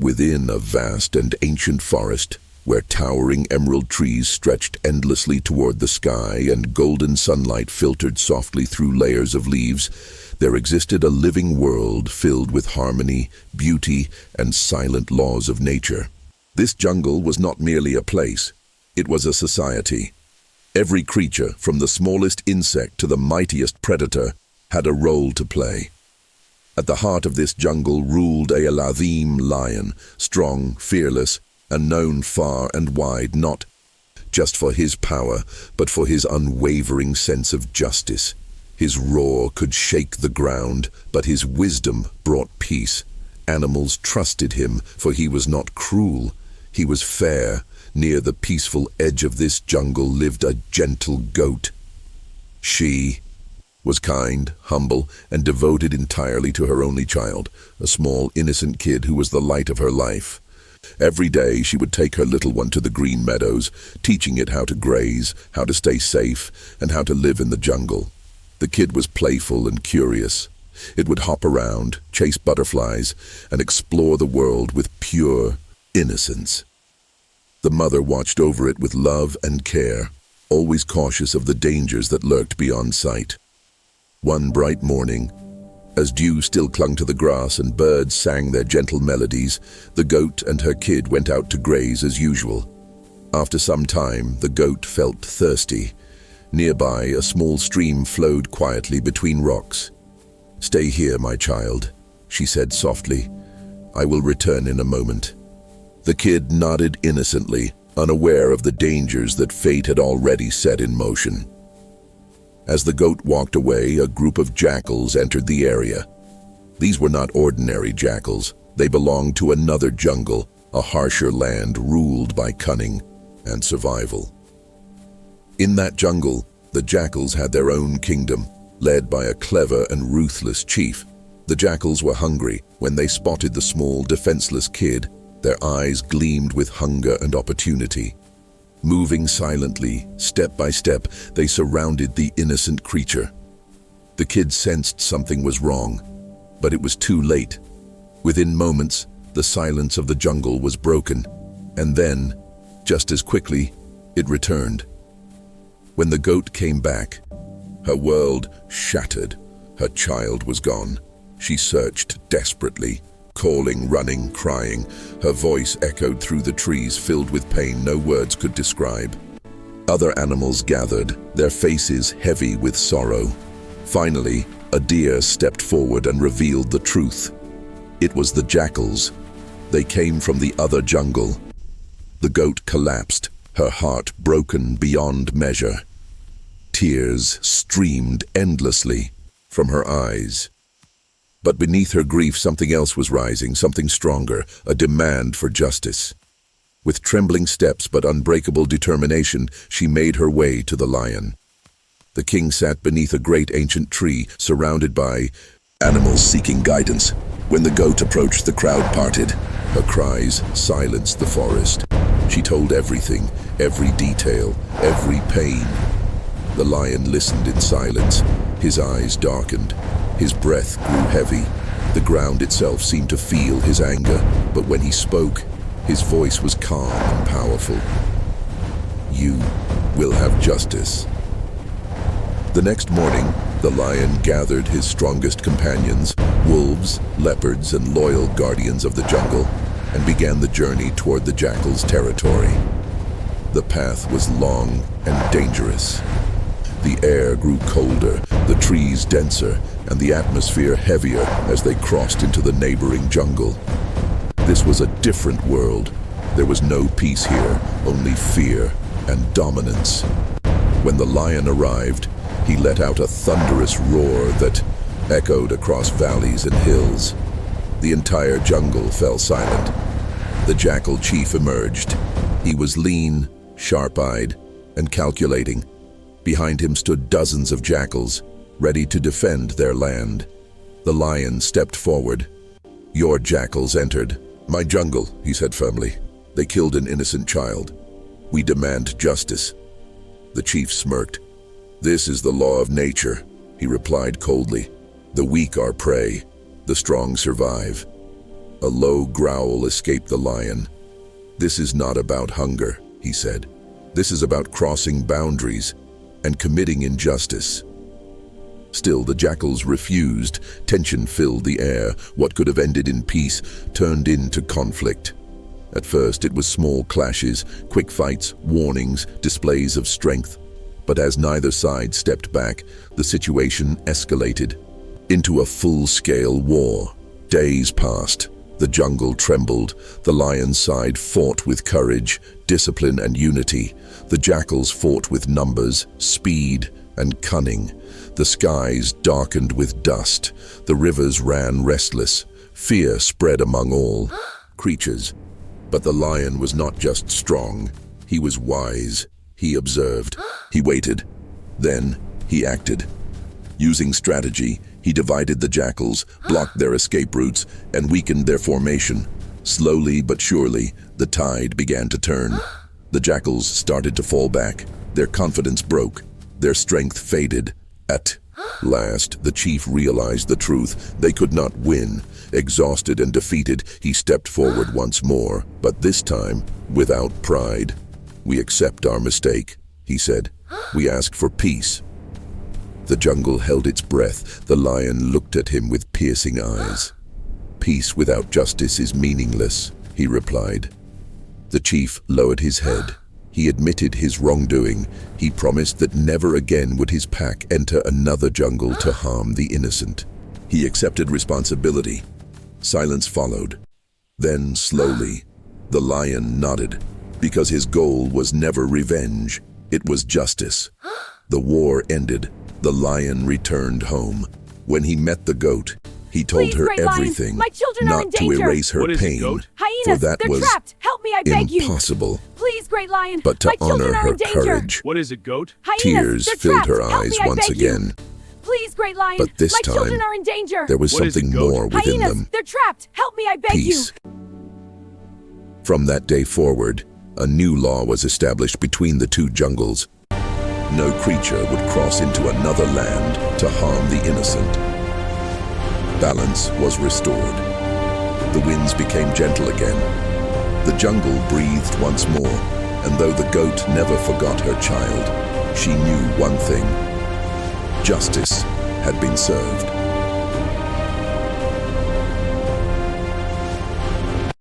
within a vast and ancient forest, where towering emerald trees stretched endlessly toward the sky and golden sunlight filtered softly through layers of leaves, there existed a living world filled with harmony, beauty, and silent laws of nature. This jungle was not merely a place, it was a society. Every creature, from the smallest insect to the mightiest predator, had a role to play. At the heart of this jungle ruled a Alathim lion, strong, fearless, and known far and wide not just for his power, but for his unwavering sense of justice. His roar could shake the ground, but his wisdom brought peace. Animals trusted him, for he was not cruel. He was fair. Near the peaceful edge of this jungle lived a gentle goat. She was kind, humble, and devoted entirely to her only child, a small, innocent kid who was the light of her life. Every day she would take her little one to the green meadows, teaching it how to graze, how to stay safe, and how to live in the jungle. The kid was playful and curious. It would hop around, chase butterflies, and explore the world with pure innocence. The mother watched over it with love and care, always cautious of the dangers that lurked beyond sight. One bright morning, as dew still clung to the grass and birds sang their gentle melodies, the goat and her kid went out to graze as usual. After some time, the goat felt thirsty. Nearby, a small stream flowed quietly between rocks. "Stay here, my child," she said softly. "I will return in a moment." The kid nodded innocently, unaware of the dangers that fate had already set in motion. As the goat walked away, a group of jackals entered the area. These were not ordinary jackals. They belonged to another jungle, a harsher land ruled by cunning and survival. In that jungle, the jackals had their own kingdom, led by a clever and ruthless chief. The jackals were hungry. When they spotted the small, defenseless kid, their eyes gleamed with hunger and opportunity. Moving silently, step by step, they surrounded the innocent creature. The kid sensed something was wrong, but it was too late. Within moments, the silence of the jungle was broken, and then, just as quickly, it returned. When the goat came back, her world shattered. Her child was gone. She searched desperately, calling, running, crying. Her voice echoed through the trees, filled with pain no words could describe. Other animals gathered, their faces heavy with sorrow. Finally, a deer stepped forward and revealed the truth. It was the jackals. They came from the other jungle. The goat collapsed, her heart broken beyond measure. Tears streamed endlessly from her eyes. But beneath her grief, something else was rising, something stronger, a demand for justice. With trembling steps but unbreakable determination, she made her way to the lion. The king sat beneath a great ancient tree, surrounded by animals seeking guidance. When the goat approached, the crowd parted. Her cries silenced the forest. She told everything, every detail, every pain. The lion listened in silence. His eyes darkened. His breath grew heavy. The ground itself seemed to feel his anger, but when he spoke, his voice was calm and powerful. "You will have justice." The next morning, the lion gathered his strongest companions, wolves, leopards, and loyal guardians of the jungle, and began the journey toward the jackal's territory. The path was long and dangerous. The air grew colder, the trees denser, and the atmosphere heavier as they crossed into the neighboring jungle. This was a different world. There was no peace here, only fear and dominance. When the lion arrived, he let out a thunderous roar that echoed across valleys and hills. The entire jungle fell silent. The jackal chief emerged. He was lean, sharp-eyed, and calculating. Behind him stood dozens of jackals, ready to defend their land. The lion stepped forward. "Your jackals entered my jungle," he said firmly. "They killed an innocent child. We demand justice." The chief smirked. "This is the law of nature," he replied coldly. "The weak are prey, the strong survive." A low growl escaped the lion. "This is not about hunger," he said. "This is about crossing boundaries and committing injustice." Still, the jackals refused. Tension filled the air. What could have ended in peace turned into conflict. At first, it was small clashes, quick fights, warnings, displays of strength. But as neither side stepped back, the situation escalated into a full-scale war. Days passed. The jungle trembled. The lion's side fought with courage, discipline, and unity. The jackals fought with numbers, speed, and cunning. The skies darkened with dust. The rivers ran restless. Fear spread among all creatures. But the lion was not just strong. He was wise. He observed. He waited. Then he acted. Using strategy, he divided the jackals, blocked their escape routes, and weakened their formation. Slowly but surely, the tide began to turn. The jackals started to fall back. Their confidence broke. Their strength faded. At last, the chief realized the truth. They could not win. Exhausted and defeated, he stepped forward once more, but this time without pride. "We accept our mistake," he said. "We ask for peace." The jungle held its breath. The lion looked at him with piercing eyes. "Peace without justice is meaningless," he replied. The chief lowered his head. He admitted his wrongdoing. He promised that never again would his pack enter another jungle to harm the innocent. He accepted responsibility. Silence followed. Then, slowly, the lion nodded, because his goal was never revenge. It was justice. The war ended. The lion returned home. When he met the goat, he told her everything, not to erase her pain, for that was impossible, Please, Great Lion, but to honor her courage. What is it, goat? Tears filled her eyes once again. Please, Great Lion, But this my time, children are in danger. there was something more within them. They're trapped. Help me, I beg Peace. From that day forward, a new law was established between the two jungles. No creature would cross into another land to harm the innocent. Balance was restored. The winds became gentle again. The jungle breathed once more, and though the goat never forgot her child, she knew one thing: justice had been served.